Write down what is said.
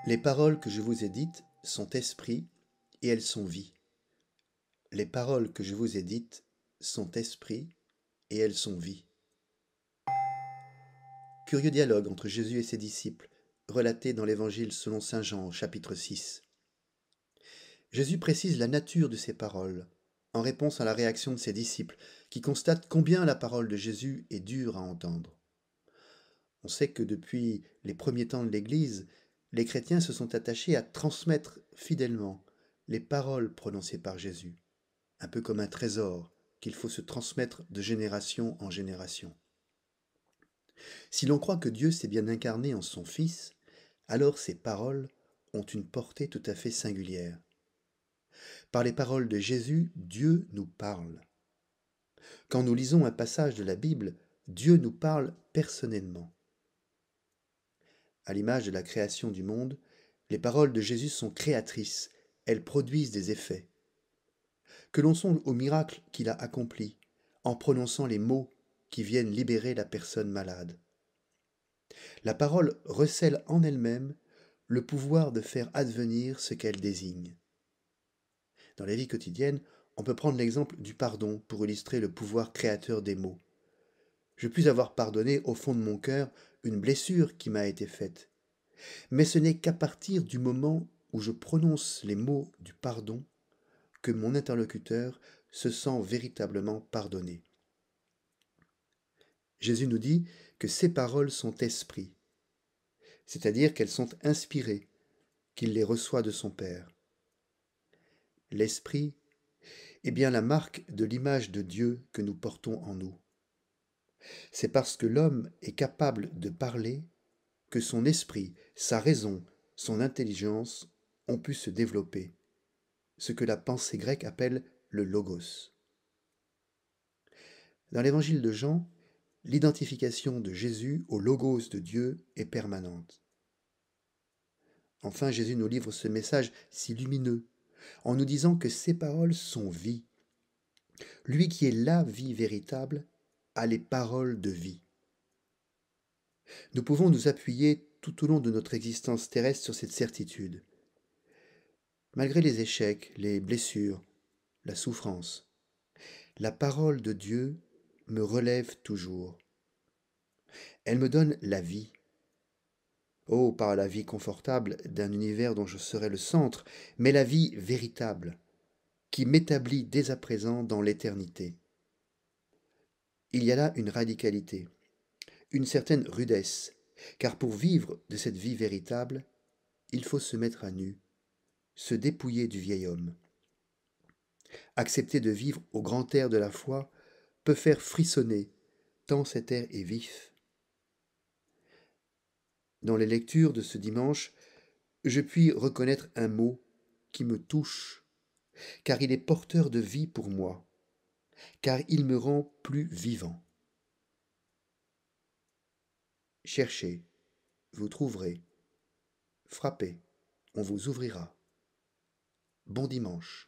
Les paroles que je vous ai dites sont esprit et elles sont vie. Les paroles que je vous ai dites sont esprit et elles sont vie. Curieux dialogue entre Jésus et ses disciples, relaté dans l'Évangile selon saint Jean au chapitre 6. Jésus précise la nature de ces paroles, en réponse à la réaction de ses disciples, qui constatent combien la parole de Jésus est dure à entendre. On sait que depuis les premiers temps de l'Église, les chrétiens se sont attachés à transmettre fidèlement les paroles prononcées par Jésus, un peu comme un trésor qu'il faut se transmettre de génération en génération. Si l'on croit que Dieu s'est bien incarné en son Fils, alors ces paroles ont une portée tout à fait singulière. Par les paroles de Jésus, Dieu nous parle. Quand nous lisons un passage de la Bible, Dieu nous parle personnellement. À l'image de la création du monde, les paroles de Jésus sont créatrices, elles produisent des effets. Que l'on songe au miracle qu'il a accompli, en prononçant les mots qui viennent libérer la personne malade. La parole recèle en elle-même le pouvoir de faire advenir ce qu'elle désigne. Dans la vie quotidienne, on peut prendre l'exemple du pardon pour illustrer le pouvoir créateur des mots. Je puis avoir pardonné au fond de mon cœur une blessure qui m'a été faite. Mais ce n'est qu'à partir du moment où je prononce les mots du pardon que mon interlocuteur se sent véritablement pardonné. Jésus nous dit que ces paroles sont esprit, c'est-à-dire qu'elles sont inspirées, qu'il les reçoit de son Père. L'esprit est bien la marque de l'image de Dieu que nous portons en nous. C'est parce que l'homme est capable de parler que son esprit, sa raison, son intelligence ont pu se développer, ce que la pensée grecque appelle le logos. Dans l'évangile de Jean, l'identification de Jésus au logos de Dieu est permanente. Enfin, Jésus nous livre ce message si lumineux, en nous disant que ses paroles sont vie. Lui qui est la vie véritable a les paroles de vie. Nous pouvons nous appuyer tout au long de notre existence terrestre sur cette certitude. Malgré les échecs, les blessures, la souffrance, la parole de Dieu me relève toujours. Elle me donne la vie. Oh, pas la vie confortable d'un univers dont je serai le centre, mais la vie véritable, qui m'établit dès à présent dans l'éternité. Il y a là une radicalité, une certaine rudesse, car pour vivre de cette vie véritable, il faut se mettre à nu, se dépouiller du vieil homme. Accepter de vivre au grand air de la foi peut faire frissonner, tant cet air est vif. Dans les lectures de ce dimanche, je puis reconnaître un mot qui me touche, car il est porteur de vie pour moi, car il me rend plus vivant. Cherchez, vous trouverez. Frappez, on vous ouvrira. Bon dimanche.